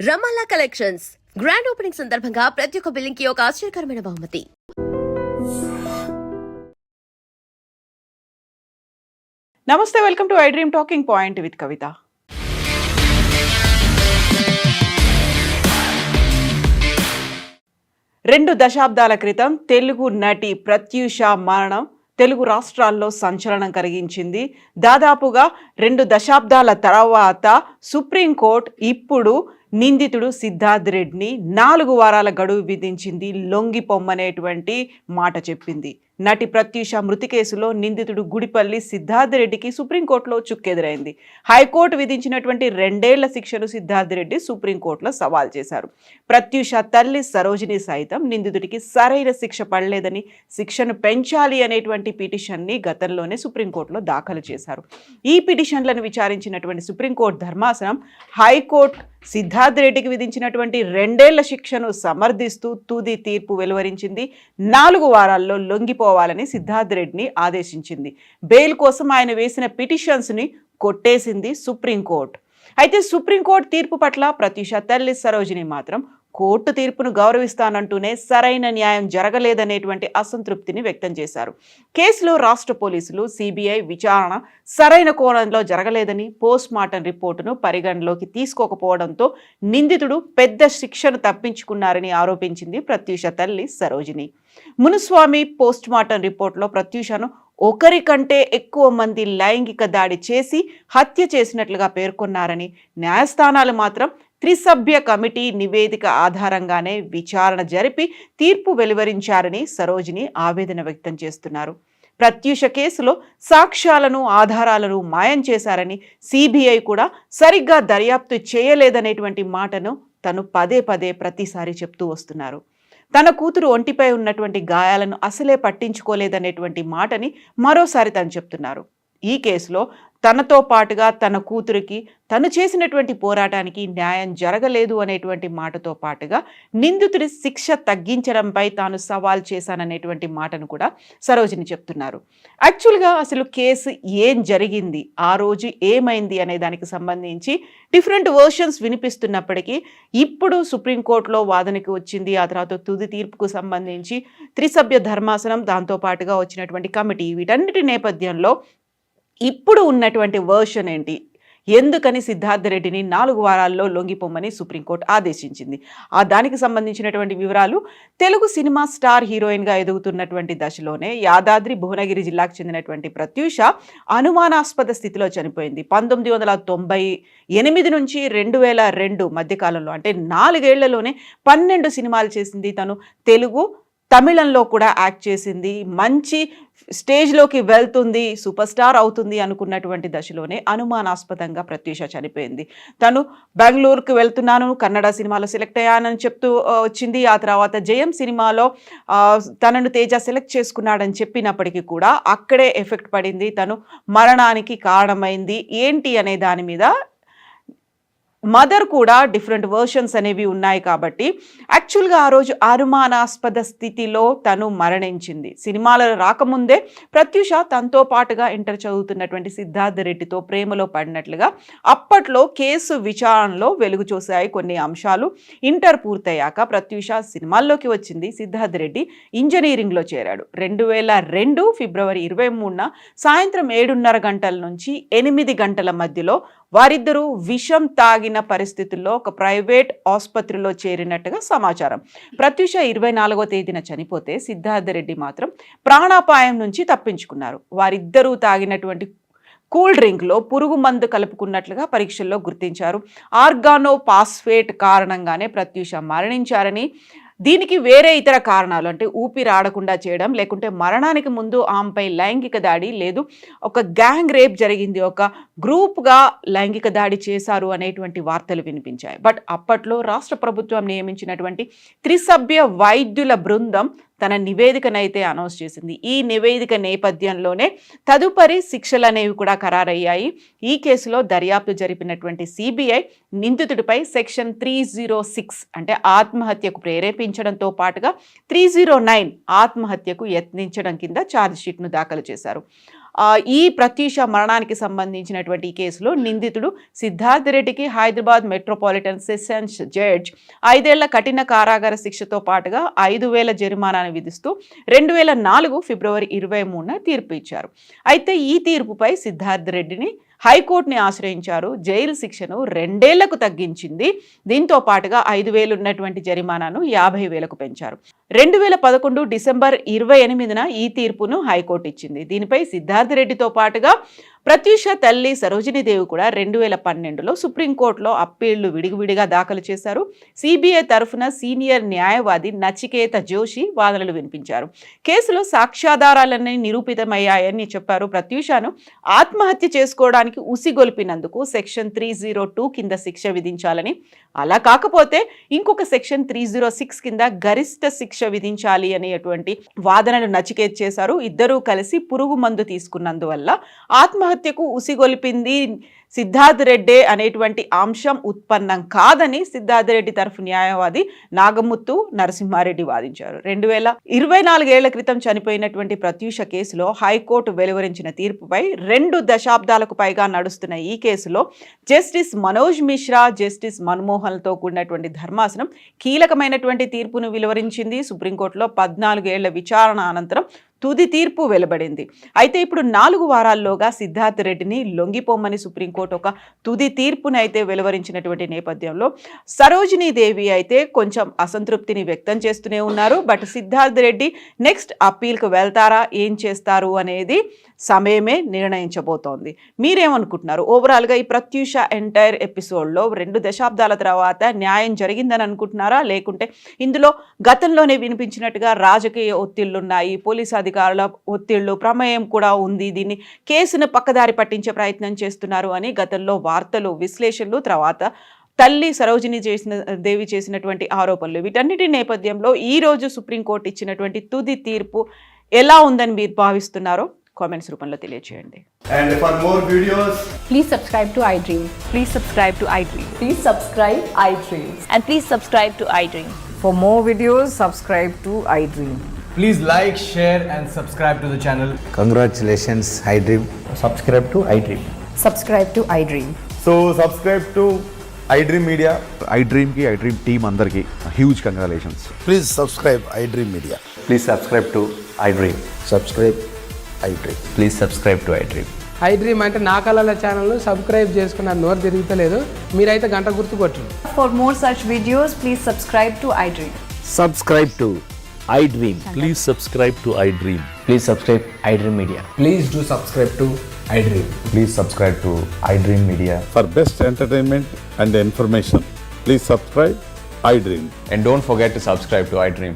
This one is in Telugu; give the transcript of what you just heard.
రమాలా కలెక్షన్స్ గ్రాండ్ ఓపెనింగ్ సందర్భంగా ప్రతి ఒక్క బిల్లింగ్ కి ఒక ఆశ్చర్యకరమైన బహుమతి. నమస్తే, welcome to iDream talking point with Kavitha. రెండు దశాబ్దాల క్రితం తెలుగు నటి ప్రత్యూష మరణం తెలుగు రాష్ట్రాల్లో సంచలనం కలిగించింది. దాదాపుగా 2 దశాబ్దాల తర్వాత సుప్రీంకోర్టు ఇప్పుడు నిందితుడు సిద్ధార్థ్ రెడ్డిని 4 వారాల గడువు విధించింది. లొంగిపొమ్మనేటువంటి మాట చెప్పింది. నటి ప్రత్యూష మృతి కేసులో నిందితుడు గుడిపల్లి సిద్ధార్థ్ రెడ్డికి సుప్రీంకోర్టులో చుక్కెదురైంది. హైకోర్టు విధించినటువంటి 2 ఏళ్ల శిక్షను సిద్ధార్థ్ రెడ్డి సుప్రీంకోర్టులో సవాల్ చేశారు. ప్రత్యూష తల్లి సరోజిని సైతం నిందితుడికి సరైన శిక్ష పడలేదని, శిక్షను పెంచాలి అనేటువంటి పిటిషన్ని గతంలోనే సుప్రీంకోర్టులో దాఖలు చేశారు. ఈ పిటిషన్లను విచారించినటువంటి సుప్రీంకోర్టు ధర్మాసనం హైకోర్టు సిద్ధార్థ్ రెడ్డికి విధించినటువంటి 2 ఏళ్ల శిక్షను సమర్థిస్తూ తుది తీర్పు వెలువరించింది. 4 వారాల్లో లొంగిపోవాలని సిద్ధార్థ్ రెడ్డిని ఆదేశించింది. బెయిల్ కోసం ఆయన వేసిన పిటిషన్స్ని కొట్టేసింది సుప్రీంకోర్టు. అయితే సుప్రీంకోర్టు తీర్పు పట్ల ప్రత్యూష తల్లి సరోజిని మాత్రం కోర్టు తీర్పును గౌరవిస్తానంటూనే సరైన న్యాయం జరగలేదనేటువంటి అసంతృప్తిని వ్యక్తం చేశారు. కేసులో రాష్ట్ర పోలీసులు, సిబిఐ విచారణ సరైన కోణంలో జరగలేదని, పోస్ట్ మార్టం రిపోర్టును పరిగణలోకి తీసుకోకపోవడంతో నిందితుడు పెద్ద శిక్షను తప్పించుకున్నారని ఆరోపించింది ప్రత్యూష తల్లి సరోజిని. మునుస్వామి పోస్ట్ మార్టం రిపోర్టులో ప్రత్యూషను ఒకరికంటే ఎక్కువ మంది లైంగిక దాడి చేసి హత్య చేసినట్లుగా పేర్కొన్నారని, న్యాయస్థానాలు మాత్రం త్రిసభ్య కమిటీ నివేదిక ఆధారంగానే విచారణ జరిపి తీర్పు వెలువరించారని సరోజిని ఆవేదన వ్యక్తం చేస్తున్నారు. ప్రత్యూష కేసులో సాక్ష్యాలను, ఆధారాలను మాయం చేశారని, సిబిఐ కూడా సరిగ్గా దర్యాప్తు చేయలేదనేటువంటి మాటను తను పదే పదే ప్రతిసారి చెప్తూ వస్తున్నారు. తన కూతురు ఒంటిపై ఉన్నటువంటి గాయాలను అసలే పట్టించుకోలేదనేటువంటి మాటని మరోసారి తను చెప్తున్నారు. ఈ కేసులో తనతో పాటుగా తన కూతురికి తను చేసినటువంటి పోరాటానికి న్యాయం జరగలేదు అనేటువంటి మాటతో పాటుగా నిందితుడి శిక్ష తగ్గించడంపై తాను సవాల్ చేశాననేటువంటి మాటను కూడా సరోజిని చెప్తున్నారు. యాక్చువల్గా అసలు కేసు ఏం జరిగింది, ఆ రోజు ఏమైంది అనే దానికి సంబంధించి డిఫరెంట్ వర్షన్స్ వినిపిస్తున్నప్పటికీ ఇప్పుడు సుప్రీంకోర్టులో వాదనకి వచ్చింది. ఆ తర్వాత తుది తీర్పుకు సంబంధించి త్రిసభ్య ధర్మాసనం, దాంతోపాటుగా వచ్చినటువంటి కమిటీ, వీటన్నిటి నేపథ్యంలో ఇప్పుడు ఉన్నటువంటి వర్షన్ ఏంటి, ఎందుకని సిద్ధార్థ్ రెడ్డిని 4 వారాల్లో లొంగిపోమ్మని సుప్రీంకోర్టు ఆదేశించింది, ఆ దానికి సంబంధించినటువంటి వివరాలు. తెలుగు సినిమా స్టార్ హీరోయిన్గా ఎదుగుతున్నటువంటి దశలోనే యాదాద్రి భువనగిరి జిల్లాకు చెందినటువంటి ప్రత్యూష అనుమానాస్పద స్థితిలో చనిపోయింది. 1998 నుంచి 2002 మధ్యకాలంలో, అంటే 4 ఏళ్లలోనే 12 సినిమాలు చేసింది. తను తెలుగు, తమిళంలో కూడా యాక్ట్ చేసింది. మంచి స్టేజ్లోకి వెళ్తుంది, సూపర్ స్టార్ అవుతుంది అనుకున్నటువంటి దశలోనే అనుమానాస్పదంగా ప్రత్యూష చనిపోయింది. తను బెంగళూరుకు వెళ్తున్నాను, కన్నడ సినిమాలో సెలెక్ట్ అయ్యానని చెప్తూ వచ్చింది. ఆ తర్వాత జయం సినిమాలో తనను తేజ సెలెక్ట్ చేసుకున్నాడని చెప్పినప్పటికీ కూడా అక్కడే ఎఫెక్ట్ పడింది. తను మరణానికి కారణమైంది ఏంటి అనే దాని మీద మదర్ కూడా డిఫరెంట్ వర్షన్స్ అనేవి ఉన్నాయి. కాబట్టి యాక్చువల్గా ఆ రోజు అనుమానాస్పద స్థితిలో తను మరణించింది. సినిమాలు రాకముందే ప్రత్యూష తనతో పాటుగా ఇంటర్ చదువుతున్నటువంటి సిద్ధార్థ్ రెడ్డితో ప్రేమలో పడినట్లుగా అప్పట్లో కేసు విచారణలో వెలుగు చూశాయి కొన్ని అంశాలు. ఇంటర్ పూర్తయ్యాక ప్రత్యూష సినిమాల్లోకి వచ్చింది. సిద్ధార్థ్ రెడ్డి ఇంజనీరింగ్లో చేరాడు. 2002 ఫిబ్రవరి 23న సాయంత్రం 7:30 గంటల నుంచి 8 గంటల మధ్యలో వారిద్దరూ విషం తాగిన పరిస్థితుల్లో ఒక ప్రైవేట్ ఆసుపత్రిలో చేరినట్టుగా సమాచారం. ప్రత్యూష 24వ తేదీన చనిపోతే సిద్ధార్థ్ రెడ్డి మాత్రం ప్రాణాపాయం నుంచి తప్పించుకున్నారు. వారిద్దరూ తాగినటువంటి కూల్ డ్రింక్లో పురుగు మందు కలుపుకున్నట్లుగా పరీక్షల్లో గుర్తించారు. ఆర్గానో పాస్ఫేట్ కారణంగానే ప్రత్యూష మరణించారని, దీనికి వేరే ఇతర కారణాలు, అంటే ఊపిరి ఆడకుండా చేయడం, లేకుంటే మరణానికి ముందు ఆమెపై లైంగిక దాడి, లేదు ఒక గ్యాంగ్ రేప్ జరిగింది, ఒక గ్రూప్గా లైంగిక దాడి చేశారు అనేటువంటి వార్తలు వినిపించాయి. బట్ అప్పట్లో రాష్ట్ర ప్రభుత్వం నియమించినటువంటి త్రిసభ్య వైద్యుల బృందం తన నివేదికనైతే అనౌన్స్ చేసింది. ఈ నివేదిక నేపథ్యంలోనే తదుపరి శిక్షలు అనేవి కూడా ఖరారయ్యాయి. ఈ కేసులో దర్యాప్తు జరిపినటువంటి సిబిఐ నిందితుడిపై సెక్షన్ 306, అంటే ఆత్మహత్యకు ప్రేరేపించడంతో పాటుగా 309 ఆత్మహత్యకు యత్నించడం కింద ఛార్జ్షీట్ను దాఖలు చేశారు. ఈ ప్రత్యూష మరణానికి సంబంధించినటువంటి ఈ కేసులో నిందితుడు సిద్ధార్థ్ రెడ్డికి హైదరాబాద్ మెట్రోపాలిటన్ సెషన్స్ జడ్జ్ 5 ఏళ్ల కఠిన కారాగార శిక్షతో పాటుగా 5,000 జరిమానాను విధిస్తూ 2004 ఫిబ్రవరి 23న తీర్పు ఇచ్చారు. అయితే ఈ తీర్పుపై సిద్ధార్థ్ రెడ్డిని హైకోర్టుని ఆశ్రయించారు. జైలు శిక్షను 2 ఏళ్లకు తగ్గించింది. దీంతో పాటుగా 5,000 ఉన్నటువంటి జరిమానాను 50,000కు పెంచారు. 2011 డిసెంబర్ 28న ఈ తీర్పును హైకోర్టు ఇచ్చింది. దీనిపై సిద్ధార్థ్ రెడ్డితో పాటుగా ప్రత్యూష తల్లి సరోజినీదేవి కూడా 2012లో సుప్రీంకోర్టులో అప్పీళ్లు విడివిడిగా దాఖలు చేశారు. సిబిఐ తరఫున సీనియర్ న్యాయవాది నచికేత జోషి వాదనలు వినిపించారు. కేసులో సాక్ష్యాధారాలన్నీ నిరూపితమయ్యాయని చెప్పారు. ప్రత్యూషను ఆత్మహత్య చేసుకోవడానికి ఉసిగొల్పినందుకు సెక్షన్ 302 కింద శిక్ష విధించాలని, అలా కాకపోతే ఇంకొక సెక్షన్ 306 కింద గరిష్ట శిక్ష విధించాలి అనేటువంటి వాదనలు నచికేత్ చేశారు. ఇద్దరూ కలిసి పురుగు మందు తీసుకున్నందువల్ల ఆత్మహత్యకు ఉసిగొల్పింది సిద్ధార్థ్ రెడ్డి అనేటువంటి అంశం ఉత్పన్నం కాదని సిద్ధార్థ్ రెడ్డి తరఫు న్యాయవాది నాగముత్తు నరసింహారెడ్డి వాదించారు. 2024 ఏళ్ల క్రితం చనిపోయినటువంటి ప్రత్యూష కేసులో హైకోర్టు వెలువరించిన తీర్పుపై 2 దశాబ్దాలకు పైగా నడుస్తున్న ఈ కేసులో జస్టిస్ మనోజ్ మిశ్రా, జస్టిస్ మన్మోహన్తో కూడినటువంటి ధర్మాసనం కీలకమైనటువంటి తీర్పును వెలువరించింది. సుప్రీంకోర్టులో 14 ఏళ్ల విచారణ అనంతరం తుది తీర్పు వెలువడింది. అయితే ఇప్పుడు 4 వారాల్లోగా సిద్ధార్థ్ రెడ్డిని లొంగిపోమ్మని సుప్రీంకోర్టు ఒక తుది తీర్పుని అయితే వెలువరించినటువంటి నేపథ్యంలో సరోజినీదేవి అయితే కొంచెం అసంతృప్తిని వ్యక్తం చేస్తూనే ఉన్నారు. బట్ సిద్ధార్థ్ రెడ్డి నెక్స్ట్ అప్పీల్కు వెళ్తారా, ఏం చేస్తారు అనేది సమయమే నిర్ణయించబోతోంది. మీరేమనుకుంటున్నారు? ఓవరాల్గా ఈ ప్రత్యూష ఎంటైర్ ఎపిసోడ్లో 2 దశాబ్దాల తర్వాత న్యాయం జరిగిందని అనుకుంటున్నారా, లేకుంటే ఇందులో గతంలోనే వినిపించినట్టుగా రాజకీయ ఒత్తిళ్లున్నాయి, పోలీసు అధికారుల ఒత్తిళ్లు ప్రమేయం కూడా ఉంది, దీన్ని కేసును పక్కదారి పట్టించే ప్రయత్నం చేస్తున్నారు అని గతంలో వార్తలు, విశ్లేషణలు, తర్వాత తల్లి సరోజిని దేవి చేసినటువంటి ఆరోపణలు, వీటన్నిటి నేపథ్యంలో ఈ రోజు సుప్రీంకోర్టు ఇచ్చినటువంటి తుది తీర్పు ఎలా ఉందని మీరు భావిస్తున్నారో కామెంట్స్ రూపంలో తెలియజేయండి. And for more videos, Please subscribe to iDream. Please subscribe to iDream. Please subscribe iDream. And please subscribe to iDream. For more videos, subscribe to iDream. please like, share and subscribe to the channel. Congratulations, iDream. Subscribe to iDream. Subscribe to iDream. So subscribe to iDream Media. iDream ki iDream team andarki huge congratulations. Please subscribe iDream Media. Please subscribe to iDream. Subscribe iDream. Please subscribe to iDream. iDream అంటే నా కళల ఛానల్ సబ్స్క్రైబ్ చేసుకున్న నోరు తిరుగుతలేదు, మీరైతే గంట గుర్తు కొట్టండి. For more such videos, please subscribe to iDream. Subscribe to iDream. Please subscribe to iDream. Please subscribe iDream Media. Please do subscribe to iDream. Please subscribe to iDream Media. For best entertainment and information, please subscribe iDream. And don't forget to subscribe to iDream.